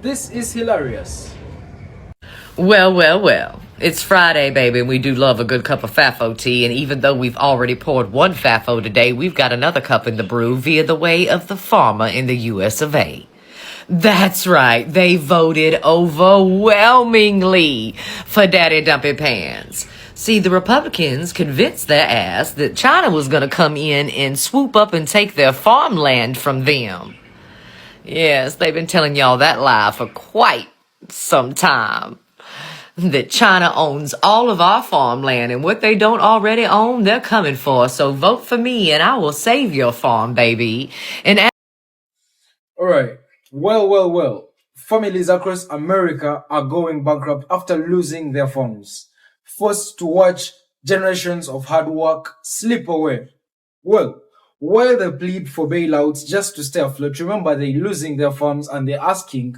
This is hilarious. Well. It's Friday, baby, and we do love a good cup of Fafo tea, and even though we've already poured one Fafo today, we've got another cup in the brew via the way of the farmer in the US of A. That's right, they voted overwhelmingly for Daddy Dumpy Pants. See, the Republicans convinced their ass that China was gonna come in and swoop up and take their farmland from them. Yes, they've been telling y'all that lie for quite some time. That China owns all of our farmland, and what they don't already own, they're coming for. So vote for me and I will save your farm, baby. And Alright, well. Families across America are going bankrupt after losing their farms, forced to watch generations of hard work slip away. Well, while they plead for bailouts just to stay afloat, remember they're losing their farms and they're asking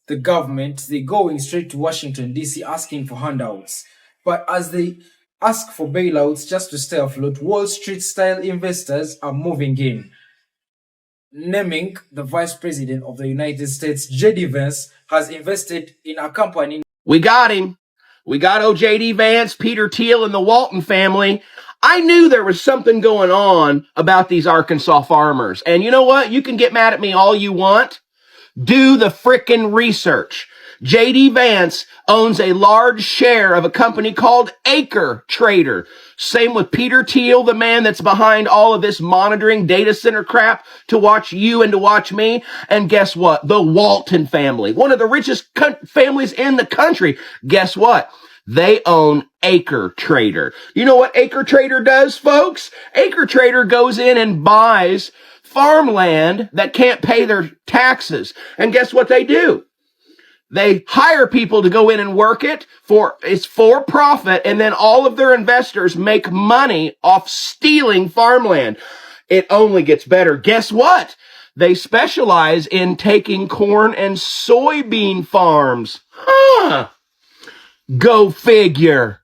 the government, they're going straight to Washington, D.C., asking for handouts. But as they ask for bailouts just to stay afloat, Wall Street style investors are moving in. Naming the Vice President of the United States, JD Vance, has invested in a company. We got him. We got JD Vance, Peter Thiel, and the Walton family. I knew there was something going on about these Arkansas farmers. And you know what? You can get mad at me all you want. Do the frickin' research. JD Vance owns a large share of a company called Acre Trader. Same with Peter Thiel, the man that's behind all of this monitoring data center crap to watch you and to watch me. And guess what? The Walton family, one of the richest families in the country. Guess what? They own Acre Trader. You know what Acre Trader does, folks? Acre Trader goes in and buys farmland that can't pay their taxes. And guess what they do? They hire people to go in and work it's for profit, and then all of their investors make money off stealing farmland. It only gets better. Guess what? They specialize in taking corn and soybean farms. Huh. Go figure.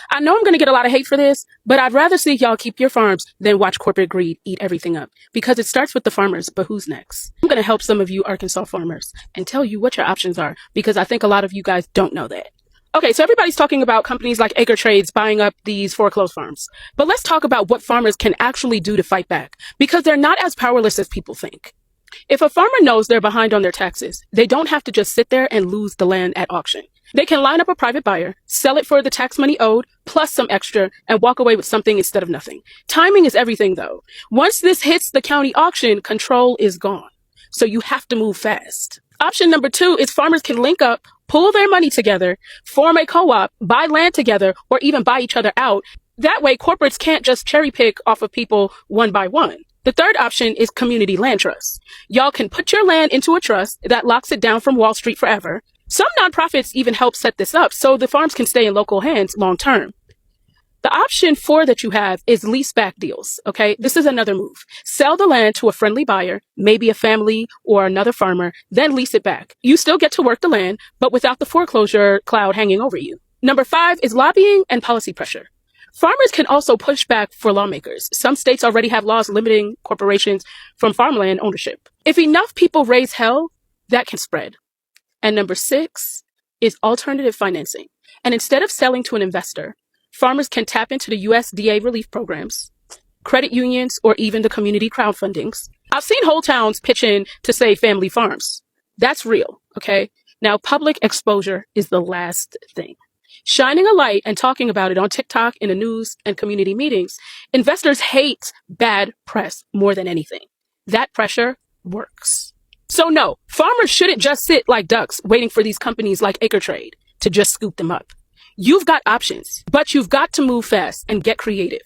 I know I'm going to get a lot of hate for this, but I'd rather see y'all keep your farms than watch corporate greed eat everything up. Because it starts with the farmers, but who's next? I'm going to help some of you Arkansas farmers and tell you what your options are, because I think a lot of you guys don't know that. Okay, so everybody's talking about companies like Acre Trades buying up these foreclosed farms. But let's talk about what farmers can actually do to fight back, because they're not as powerless as people think. If a farmer knows they're behind on their taxes, they don't have to just sit there and lose the land at auction. They can line up a private buyer, sell it for the tax money owed, plus some extra, and walk away with something instead of nothing. Timing is everything, though. Once this hits the county auction, control is gone. So you have to move fast. Option number 2 is farmers can link up, pool their money together, form a co-op, buy land together, or even buy each other out. That way, corporates can't just cherry pick off of people one by one. The third option is community land trusts. Y'all can put your land into a trust that locks it down from Wall Street forever. Some nonprofits even help set this up so the farms can stay in local hands long term. The option 4 that you have is lease back deals. Okay, this is another move. Sell the land to a friendly buyer, maybe a family or another farmer, then lease it back. You still get to work the land, but without the foreclosure cloud hanging over you. Number 5 is lobbying and policy pressure. Farmers can also push back for lawmakers. Some states already have laws limiting corporations from farmland ownership. If enough people raise hell, that can spread. And number 6 is alternative financing. And instead of selling to an investor, farmers can tap into the USDA relief programs, credit unions, or even the community crowdfundings. I've seen whole towns pitch in to save family farms. That's real, okay? Now, public exposure is the last thing. Shining a light and talking about it on TikTok, in the news, and community meetings, investors hate bad press more than anything. That pressure works. So no, farmers shouldn't just sit like ducks waiting for these companies like Acre Trade to just scoop them up. You've got options, but you've got to move fast and get creative.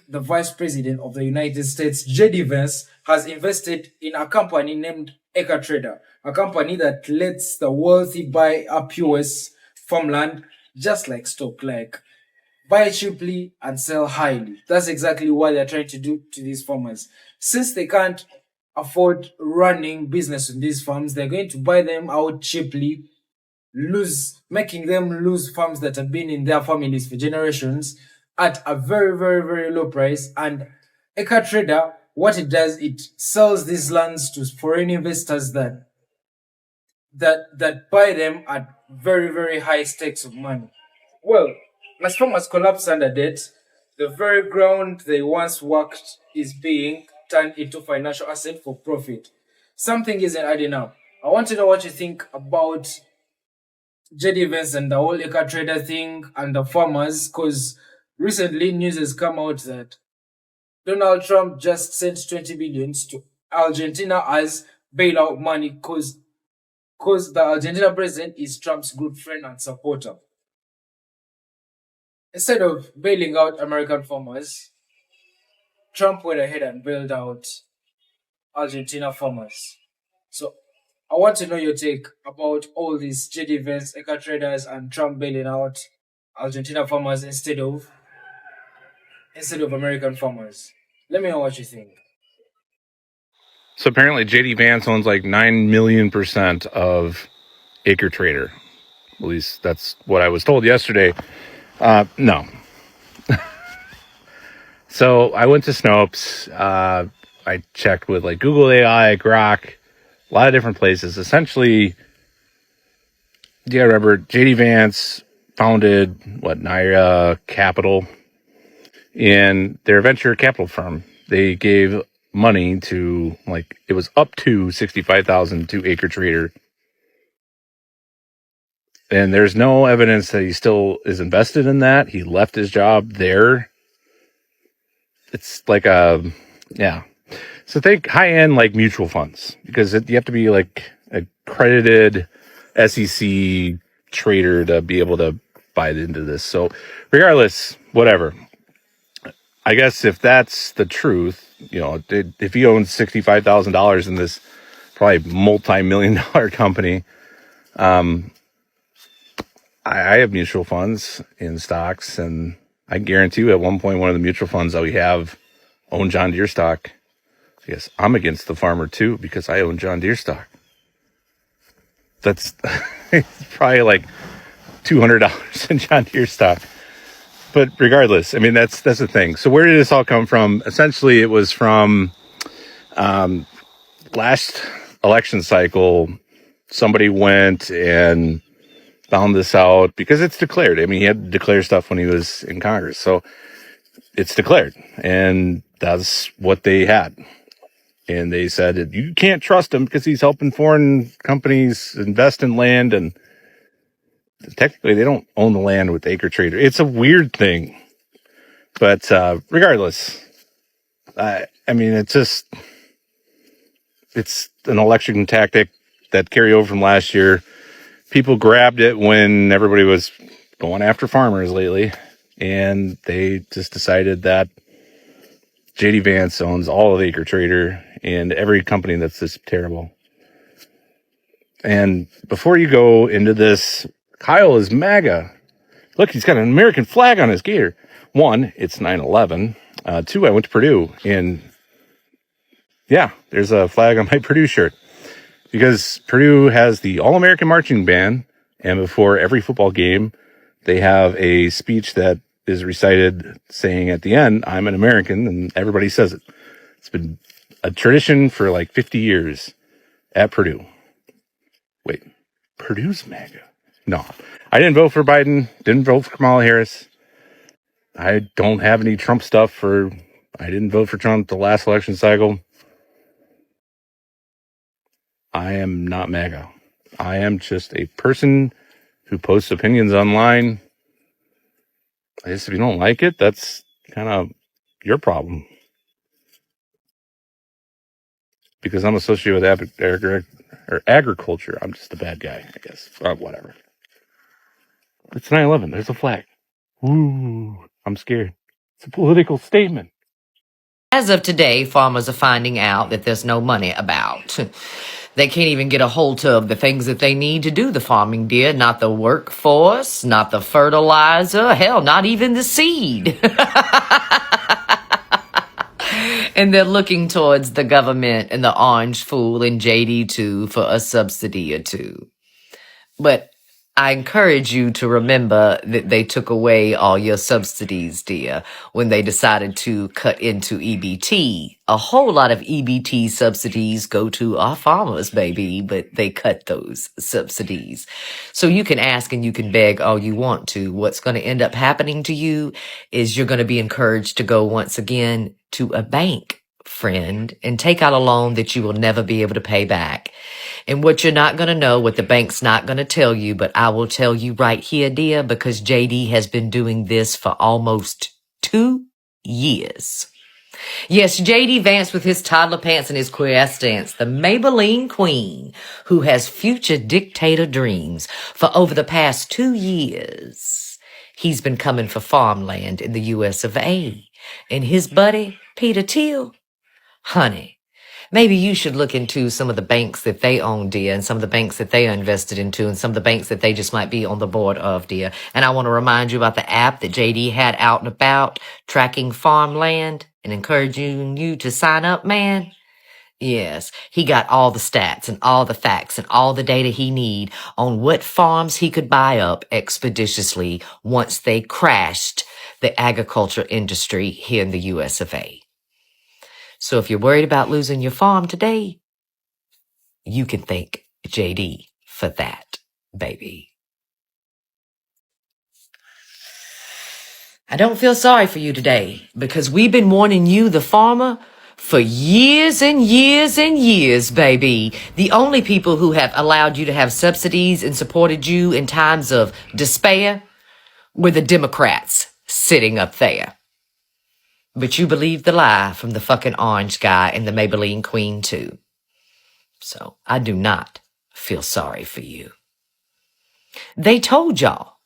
The Vice President of the United States, JD Vance, has invested in a company named Acre Trader, a company that lets the wealthy buy up US farmland just like stock, like buy cheaply and sell highly. That's exactly what they're trying to do to these farmers. Since they can't afford running business in these farms, they're going to buy them out cheaply, making them lose farms that have been in their families for generations at a very low price. And Acre Trader, what it does, it sells these lands to foreign investors that that buy them at very, very high stakes of money. Well, as farmers collapse under debt, the very ground they once worked is being turned into financial asset for profit. Something isn't adding up. I want to know what you think about JD Vance and the whole Eka trader thing and the farmers, because recently news has come out that Donald Trump just sent 20 billions to Argentina as bailout money because the Argentina president is Trump's good friend and supporter. Instead of bailing out American farmers, Trump went ahead and bailed out Argentina farmers. So I want to know your take about all these JD Vance, Eka traders, and Trump bailing out Argentina farmers instead of American farmers. Let me know what you think. So apparently JD Vance owns like 9,000,000% of Acre Trader. At least that's what I was told yesterday. No. So I went to Snopes. I checked with like Google AI, Grok, a lot of different places. Essentially, yeah, I remember JD Vance founded Naira Capital, and their venture capital firm. They gave money to it was up to 65,000 to Acre Trader, and there's no evidence that he still is invested in that. He left his job there. It's like yeah. So think high end mutual funds, because you have to be like accredited SEC trader to be able to buy into this. So regardless, whatever. I guess if that's the truth, if he owns $65,000 in this probably multi-million-dollar company, I have mutual funds in stocks, and I guarantee you at one point one of the mutual funds that we have own John Deere stock. Yes, I'm against the farmer too because I own John Deere stock. That's probably like $200 in John Deere stock. But regardless, I mean, that's the thing. So where did this all come from? Essentially, it was from last election cycle. Somebody went and found this out because it's declared. I mean, he had to declare stuff when he was in Congress. So it's declared. And that's what they had. And they said, you can't trust him because he's helping foreign companies invest in land, and technically they don't own the land with Acre Trader. It's a weird thing, but regardless, I mean, it's an election tactic that carried over from last year. People grabbed it when everybody was going after farmers lately, and they just decided that JD Vance owns all of Acre Trader and every company that's this terrible. And before you go into this, Kyle is MAGA. Look, he's got an American flag on his gator. One, it's 9/11. Two, I went to Purdue, and yeah, there's a flag on my Purdue shirt because Purdue has the All-American Marching Band, and before every football game, they have a speech that is recited saying at the end, "I'm an American," and everybody says it. It's been a tradition for like 50 years at Purdue. Wait, Purdue's MAGA? No, I didn't vote for Biden. Didn't vote for Kamala Harris. I don't have any Trump stuff, I didn't vote for Trump the last election cycle. I am not MAGA. I am just a person who posts opinions online. I guess if you don't like it, that's kind of your problem. Because I'm associated with agriculture. I'm just a bad guy, I guess. Whatever. It's 9/11. There's a flag. Ooh, I'm scared. It's a political statement. As of today, farmers are finding out that there's no money about. They can't even get a hold of the things that they need to do the farming, dear. Not the workforce, not the fertilizer, hell, not even the seed. And they're looking towards the government and the orange fool and JD2 for a subsidy or two. But I encourage you to remember that they took away all your subsidies, dear, when they decided to cut into EBT. A whole lot of EBT subsidies go to our farmers, baby, but they cut those subsidies. So you can ask and you can beg all you want to. What's going to end up happening to you is you're going to be encouraged to go once again to a bank, friend, and take out a loan that you will never be able to pay back. And what you're not going to know, what the bank's not going to tell you, but I will tell you right here, dear, because JD has been doing this for almost 2 years. Yes, JD Vance with his toddler pants and his queer stance, the Maybelline queen who has future dictator dreams for over the past 2 years. He's been coming for farmland in the US of A. And his buddy, Peter Thiel, honey, maybe you should look into some of the banks that they own, dear, and some of the banks that they are invested into, and some of the banks that they just might be on the board of, dear. And I want to remind you about the app that JD had out and about, tracking farmland and encouraging you to sign up, man. Yes, he got all the stats and all the facts and all the data he need on what farms he could buy up expeditiously once they crashed the agriculture industry here in the US of A. So if you're worried about losing your farm today, you can thank JD for that, baby. I don't feel sorry for you today because we've been warning you, the farmer, for years and years and years, baby. The only people who have allowed you to have subsidies and supported you in times of despair were the Democrats sitting up there. But you believed the lie from the fucking orange guy and the Maybelline queen too. So I do not feel sorry for you. They told y'all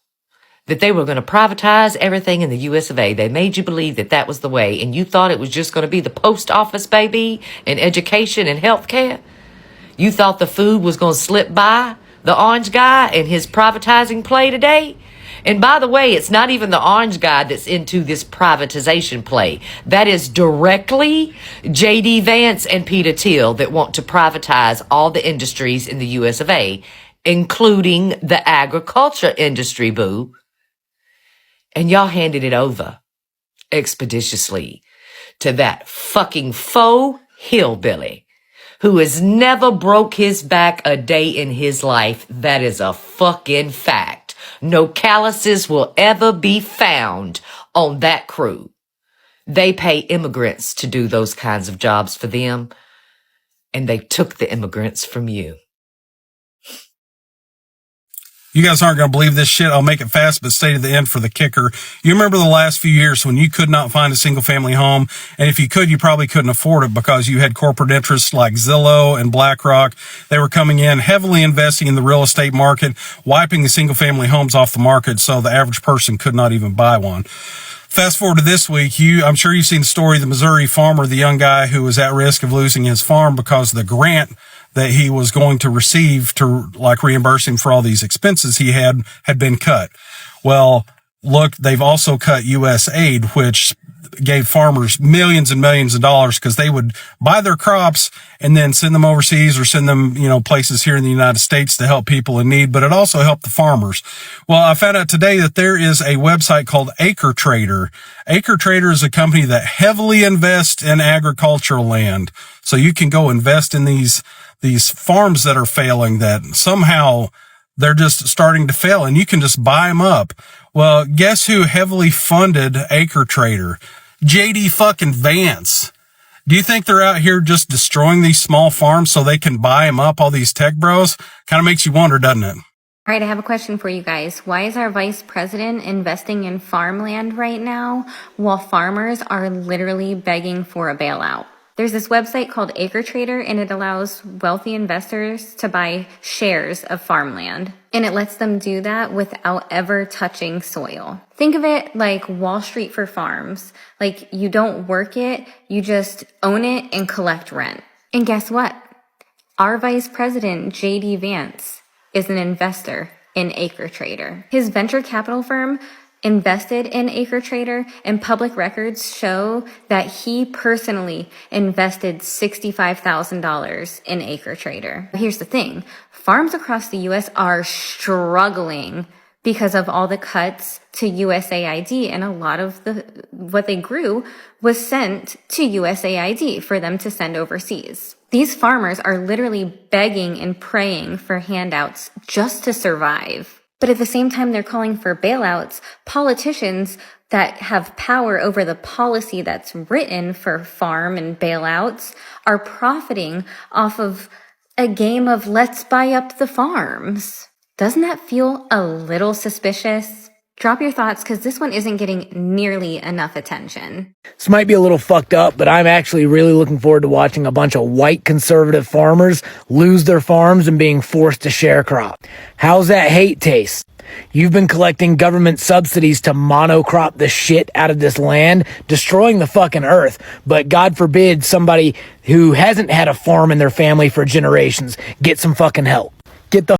that they were going to privatize everything in the US of A. They made you believe that that was the way, and you thought it was just going to be the post office, baby, and education and healthcare. You thought the food was going to slip by the orange guy and his privatizing play today. And by the way, it's not even the orange guy that's into this privatization play. That is directly JD Vance and Peter Thiel that want to privatize all the industries in the US of A, including the agriculture industry, boo. And y'all handed it over expeditiously to that fucking faux hillbilly who has never broke his back a day in his life. That is a fucking fact. No calluses will ever be found on that crew. They pay immigrants to do those kinds of jobs for them, and they took the immigrants from you. You guys aren't going to believe this shit. I'll make it fast, but stay to the end for the kicker. You remember the last few years when you could not find a single family home, and if you could, you probably couldn't afford it because you had corporate interests like Zillow and BlackRock. They were coming in, heavily investing in the real estate market, wiping the single family homes off the market so the average person could not even buy one. Fast forward to this week, I'm sure you've seen the story of the Missouri farmer, the young guy who was at risk of losing his farm because the grant that he was going to receive to reimburse him for all these expenses he had been cut. Well, look, they've also cut U.S. aid, which gave farmers millions and millions of dollars because they would buy their crops and then send them overseas or send them, places here in the United States to help people in need, but it also helped the farmers. Well, I found out today that there is a website called Acre Trader. Acre Trader is a company that heavily invests in agricultural land. So you can go invest in these farms that are failing, that somehow they're just starting to fail, and you can just buy them up. Well, guess who heavily funded Acre Trader? JD fucking Vance. Do you think they're out here just destroying these small farms so they can buy them up, all these tech bros? Kind of makes you wonder, doesn't it? All right, I have a question for you guys. Why is our vice president investing in farmland right now while farmers are literally begging for a bailout? There's this website called Acre Trader, and it allows wealthy investors to buy shares of farmland. And it lets them do that without ever touching soil. Think of it like Wall Street for farms. Like, you don't work it, you just own it and collect rent. And guess what? Our vice president, JD Vance, is an investor in Acre Trader. His venture capital firm invested in Acre Trader, and public records show that he personally invested $65,000 in Acre Trader. Here's the thing. Farms across the U.S. are struggling because of all the cuts to USAID, and a lot of what they grew was sent to USAID for them to send overseas. These farmers are literally begging and praying for handouts just to survive. But at the same time they're calling for bailouts, politicians that have power over the policy that's written for farm and bailouts are profiting off of a game of let's buy up the farms. Doesn't that feel a little suspicious? Drop your thoughts, because this one isn't getting nearly enough attention. This might be a little fucked up, but I'm actually really looking forward to watching a bunch of white conservative farmers lose their farms and being forced to share crop. How's that hate taste? You've been collecting government subsidies to monocrop the shit out of this land, destroying the fucking earth. But God forbid somebody who hasn't had a farm in their family for generations get some fucking help. Get the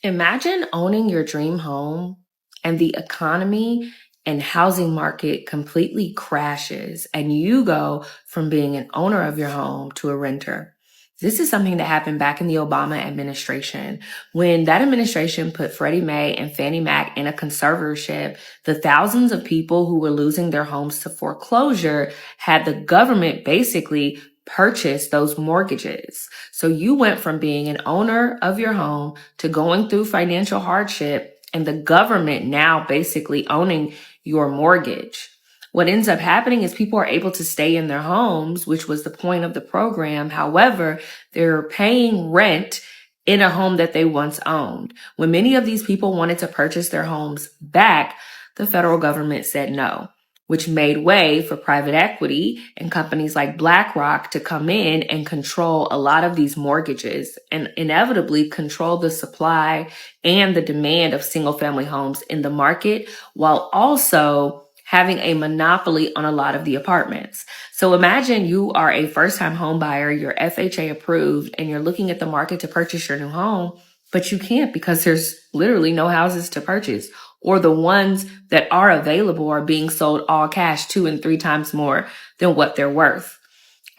Imagine owning your dream home and the economy and housing market completely crashes and you go from being an owner of your home to a renter. This is something that happened back in the Obama administration. When that administration put Freddie Mae and Fannie Mac in a conservatorship, the thousands of people who were losing their homes to foreclosure had the government basically purchase those mortgages. So you went from being an owner of your home to going through financial hardship and the government now basically owning your mortgage. What ends up happening is people are able to stay in their homes, which was the point of the program. However, they're paying rent in a home that they once owned. When many of these people wanted to purchase their homes back, the federal government said no, which made way for private equity and companies like BlackRock to come in and control a lot of these mortgages and inevitably control the supply and the demand of single-family homes in the market, while also having a monopoly on a lot of the apartments. So imagine you are a first-time home buyer, you're FHA approved, and you're looking at the market to purchase your new home, but you can't because there's literally no houses to purchase, or the ones that are available are being sold all cash 2 and 3 times more than what they're worth.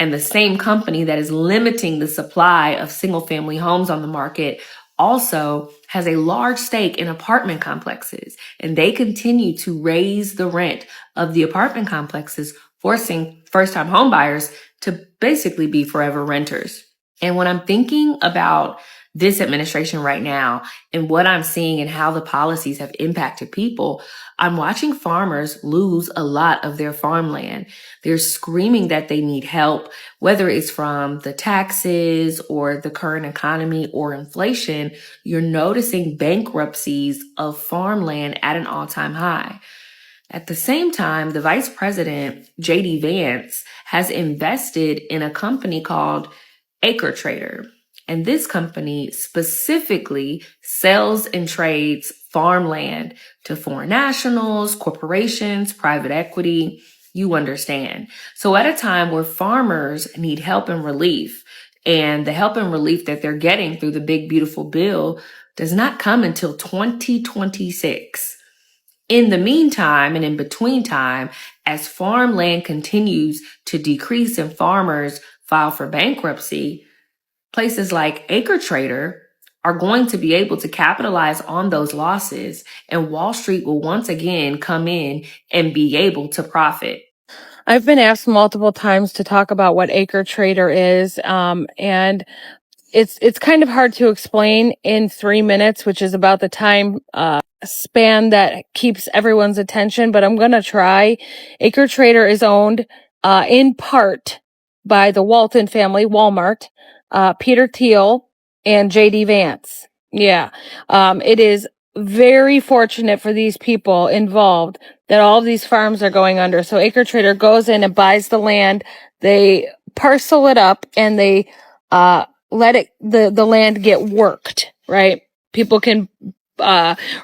And the same company that is limiting the supply of single-family homes on the market also has a large stake in apartment complexes, and they continue to raise the rent of the apartment complexes, forcing first-time homebuyers to basically be forever renters. And when I'm thinking about this administration right now and what I'm seeing and how the policies have impacted people, I'm watching farmers lose a lot of their farmland. They're screaming that they need help, whether it's from the taxes or the current economy or inflation. You're noticing bankruptcies of farmland at an all-time high. At the same time, the vice president, JD Vance, has invested in a company called Acre Trader. And this company specifically sells and trades farmland to foreign nationals, corporations, private equity. You understand. So at a time where farmers need help and relief, and the help and relief that they're getting through the big, beautiful bill does not come until 2026. In the meantime and in between time, as farmland continues to decrease and farmers file for bankruptcy, places like Acre Trader are going to be able to capitalize on those losses, and Wall Street will once again come in and be able to profit. I've been asked multiple times to talk about what Acre Trader is, and it's kind of hard to explain in 3 minutes, which is about the time span that keeps everyone's attention, but I'm going to try. Acre Trader is owned in part by the Walton family, Walmart, Peter Thiel, and JD Vance. Yeah. It is very fortunate for these people involved that all of these farms are going under. So Acre Trader goes in and buys the land. They parcel it up and they let it the land get worked, right? People can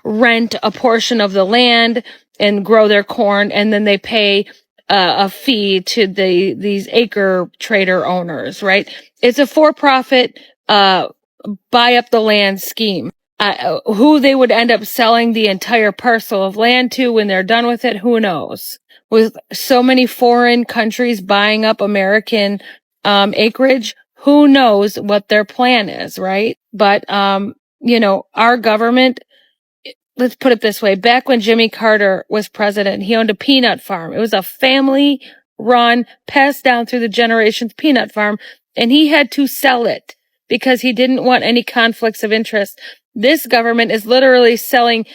rent a portion of the land and grow their corn, and then they pay a fee to these Acre Trader owners, right? It's a for-profit buy up the land scheme. Who they would end up selling the entire parcel of land to when they're done with it, who knows? With so many foreign countries buying up American acreage, who knows what their plan is, right? But, our government, let's put it this way. Back when Jimmy Carter was president, he owned a peanut farm. It was a family run, passed down through the generations peanut farm, and he had to sell it because he didn't want any conflicts of interest. This government is literally selling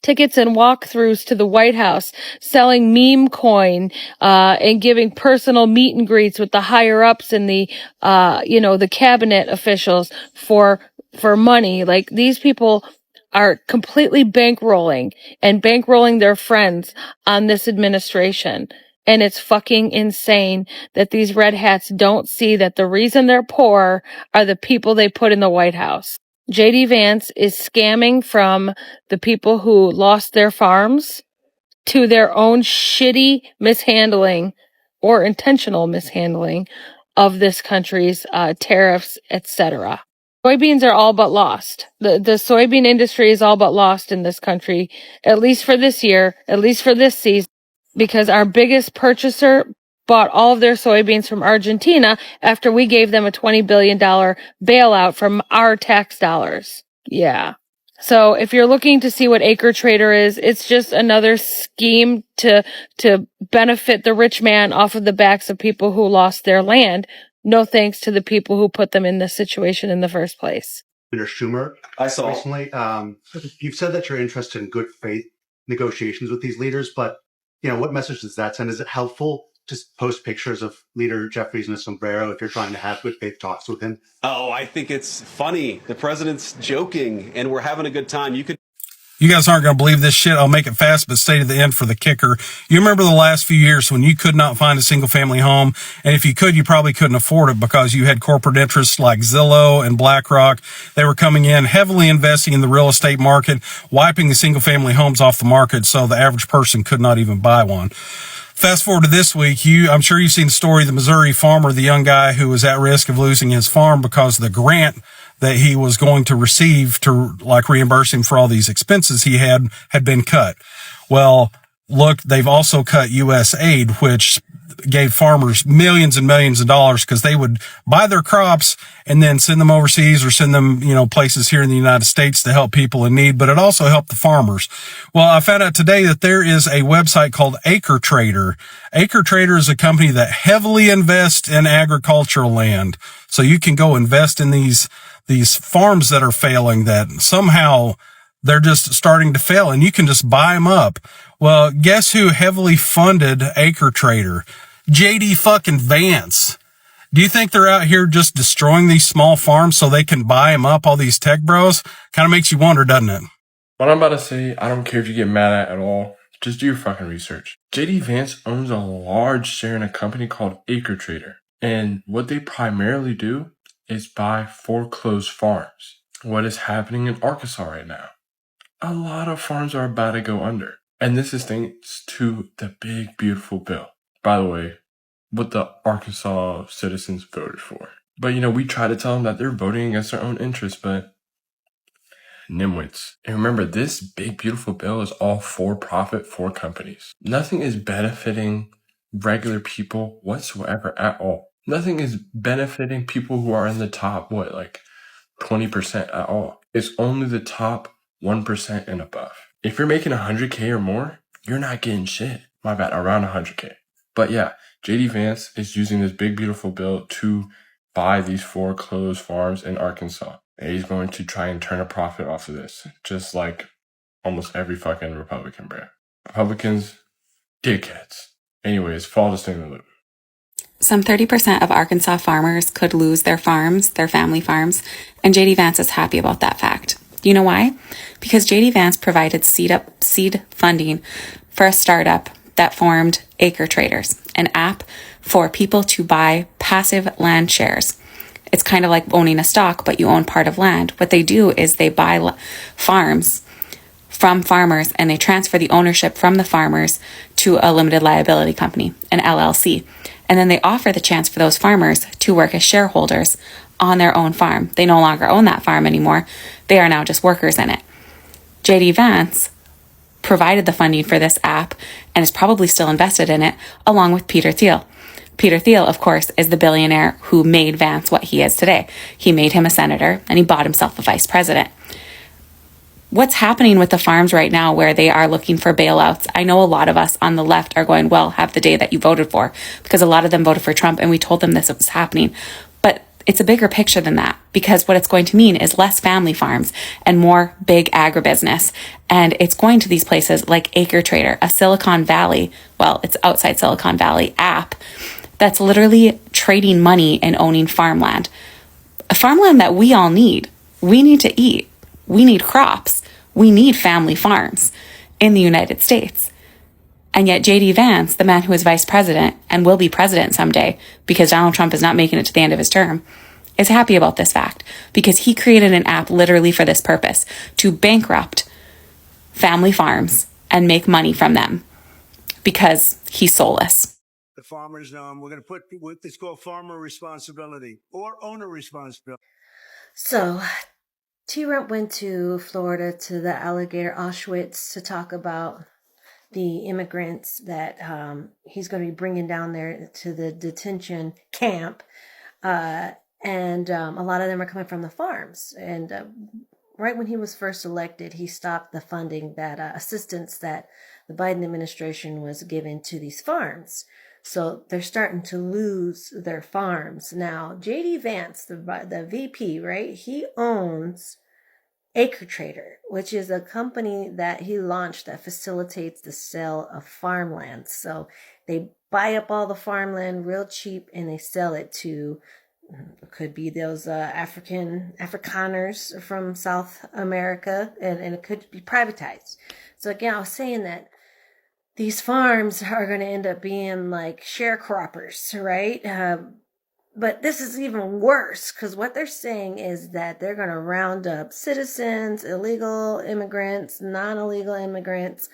tickets and walkthroughs to the White House, selling meme coin, and giving personal meet and greets with the higher ups and the cabinet officials for money. Like, these people are completely bankrolling their friends on this administration. And it's fucking insane that these red hats don't see that the reason they're poor are the people they put in the White House. JD Vance is scamming from the people who lost their farms to their own shitty mishandling or intentional mishandling of this country's tariffs, etc. Soybeans are all but lost. The soybean industry is all but lost in this country, at least for this year, at least for this season, because our biggest purchaser bought all of their soybeans from Argentina after we gave them a $20 billion bailout from our tax dollars. Yeah. So if you're looking to see what Acre Trader is, it's just another scheme to benefit the rich man off of the backs of people who lost their land. No thanks to the people who put them in this situation in the first place. Senator Schumer, I saw recently, you've said that you're interested in good faith negotiations with these leaders, but what message does that send? Is it helpful to post pictures of Leader Jeffries in a sombrero if you're trying to have good faith talks with him? Oh, I think it's funny. The president's joking, and we're having a good time. You guys aren't going to believe this shit. I'll make it fast, but stay to the end for the kicker. You remember the last few years when you could not find a single family home, and if you could, you probably couldn't afford it because you had corporate interests like Zillow and BlackRock. They were coming in, heavily investing in the real estate market, wiping the single family homes off the market so the average person could not even buy one. Fast forward to this week, I'm sure you've seen the story of the Missouri farmer, the young guy who was at risk of losing his farm because the grant that he was going to receive to reimburse him for all these expenses he had been cut. Well, look, they've also cut U.S. aid, which gave farmers millions and millions of dollars because they would buy their crops and then send them overseas or send them, places here in the United States to help people in need, but it also helped the farmers. Well, I found out today that there is a website called Acre Trader. Acre Trader is a company that heavily invests in agricultural land. So you can go invest in these farms that are failing, that somehow they're just starting to fail, and you can just buy them up. Well, guess who heavily funded Acre Trader? JD fucking Vance. Do you think they're out here just destroying these small farms so they can buy them up, all these tech bros? Kind of makes you wonder, doesn't it? What I'm about to say, I don't care if you get mad at all. Just do your fucking research. JD Vance owns a large share in a company called Acre Trader. And what they primarily do is buy foreclosed farms. What is happening in Arkansas right now? A lot of farms are about to go under. And this is thanks to the big, beautiful bill. By the way, what the Arkansas citizens voted for. But, we try to tell them that they're voting against their own interests, but nimwits. And remember, this big, beautiful bill is all for profit for companies. Nothing is benefiting regular people whatsoever at all. Nothing is benefiting people who are in the top, 20% at all. It's only the top 1% and above. If you're making 100K or more, you're not getting shit. My bad, around 100K. But yeah, JD Vance is using this big, beautiful bill to buy these foreclosed farms in Arkansas. And he's going to try and turn a profit off of this, just like almost every fucking Republican, bro. Republicans, dickheads. Anyways, follow this thing in the loop. Some 30% of Arkansas farmers could lose their farms, their family farms, and JD Vance is happy about that fact. Do you know why? Because JD Vance provided seed funding for a startup that formed Acre Traders, an app for people to buy passive land shares. It's kind of like owning a stock, but you own part of land. What they do is they buy farms from farmers and they transfer the ownership from the farmers to a limited liability company, an LLC. And then they offer the chance for those farmers to work as shareholders on their own farm. They no longer own that farm anymore. They are now just workers in it. JD Vance provided the funding for this app and is probably still invested in it, along with Peter Thiel. Peter Thiel, of course, is the billionaire who made Vance what he is today. He made him a senator and he bought himself a vice president. What's happening with the farms right now where they are looking for bailouts? I know a lot of us on the left are going, well, have the day that you voted for, because a lot of them voted for Trump and we told them this was happening. But it's a bigger picture than that, because what it's going to mean is less family farms and more big agribusiness. And it's going to these places like Acre Trader, a Silicon Valley, well, it's outside Silicon Valley app that's literally trading money and owning farmland. A farmland that we all need. We need to eat. We need crops. We need family farms in the United States. And yet JD Vance, the man who is vice president and will be president someday because Donald Trump is not making it to the end of his term, is happy about this fact because he created an app literally for this purpose, to bankrupt family farms and make money from them because he's soulless. The farmers, we're going to put what is called farmer responsibility or owner responsibility. So T-Rump went to Florida to the alligator Auschwitz to talk about the immigrants that he's going to be bringing down there to the detention camp. And a lot of them are coming from the farms. And right when he was first elected, he stopped the funding, that assistance that the Biden administration was giving to these farms. So they're starting to lose their farms. Now, JD Vance, the VP, right? He owns Acre Trader, which is a company that he launched that facilitates the sale of farmland. So they buy up all the farmland real cheap and they sell it to, could be those Afrikaners from South America, and it could be privatized. So again, I was saying that these farms are going to end up being like sharecroppers, right? But this is even worse, because what they're saying is that they're going to round up citizens, illegal immigrants, non-illegal immigrants,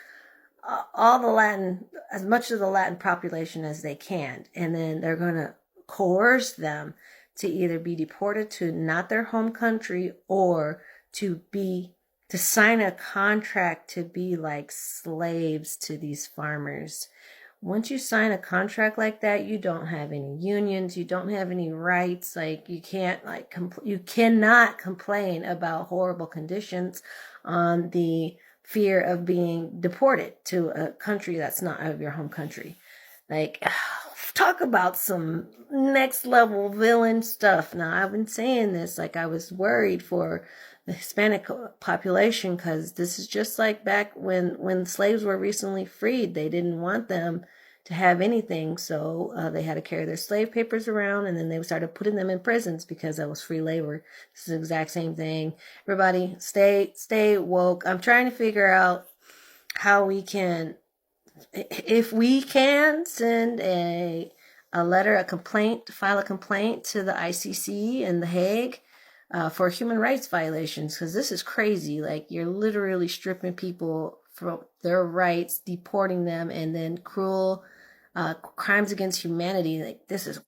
as much of the Latin population as they can. And then they're going to coerce them to either be deported to not their home country or to sign a contract to be like slaves to these farmers. Once you sign a contract like that, you don't have any unions, you don't have any rights. Like you can't you cannot complain about horrible conditions on the fear of being deported to a country that's not of your home country. Like, talk about some next level villain stuff. Now, I've been saying this, like I was worried for the Hispanic population, because this is just like back when slaves were recently freed. They didn't want them to have anything, so they had to carry their slave papers around, and then they started putting them in prisons because that was free labor. This is the exact same thing. Everybody, stay woke. I'm trying to figure out how we can, if we can, send a letter, file a complaint to the ICC in The Hague for human rights violations, because this is crazy. Like, you're literally stripping people from their rights, deporting them, and then cruel crimes against humanity. Like, this is...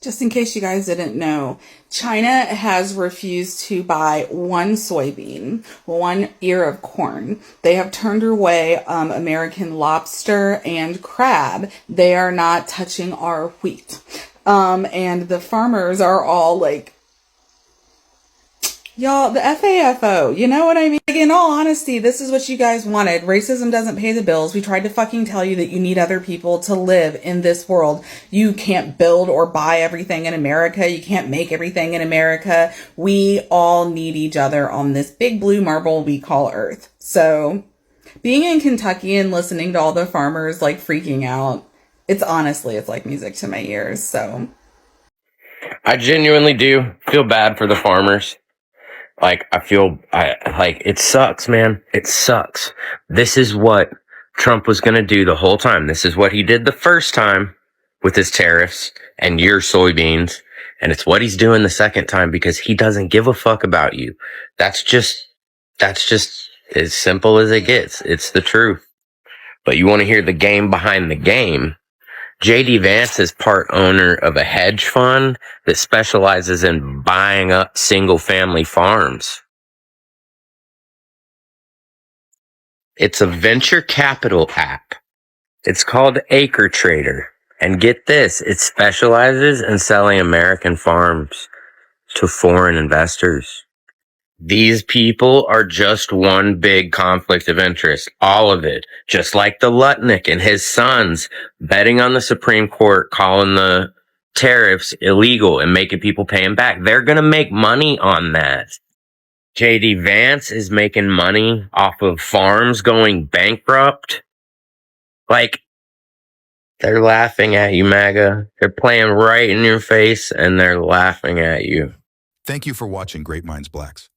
Just in case you guys didn't know, China has refused to buy one soybean, one ear of corn. They have turned away American lobster and crab. They are not touching our wheat. And the farmers are all like, y'all, the FAFO, you know what I mean? Like, in all honesty, this is what you guys wanted. Racism doesn't pay the bills. We tried to fucking tell you that you need other people to live in this world. You can't build or buy everything in America. You can't make everything in America. We all need each other on this big blue marble we call Earth. So being in Kentucky and listening to all the farmers like freaking out, it's like music to my ears. So I genuinely do feel bad for the farmers. Like, it sucks, man. It sucks. This is what Trump was going to do the whole time. This is what he did the first time with his tariffs and your soybeans. And it's what he's doing the second time because he doesn't give a fuck about you. That's just as simple as it gets. It's the truth. But you want to hear the game behind the game. JD Vance is part owner of a hedge fund that specializes in buying up single family farms. It's a venture capital app. It's called Acre Trader. And get this, it specializes in selling American farms to foreign investors. These people are just one big conflict of interest. All of it. Just like the Lutnick and his sons betting on the Supreme Court, calling the tariffs illegal and making people pay them back. They're going to make money on that. JD Vance is making money off of farms going bankrupt. Like, they're laughing at you, MAGA. They're playing right in your face and they're laughing at you. Thank you for watching Great Minds Blacks.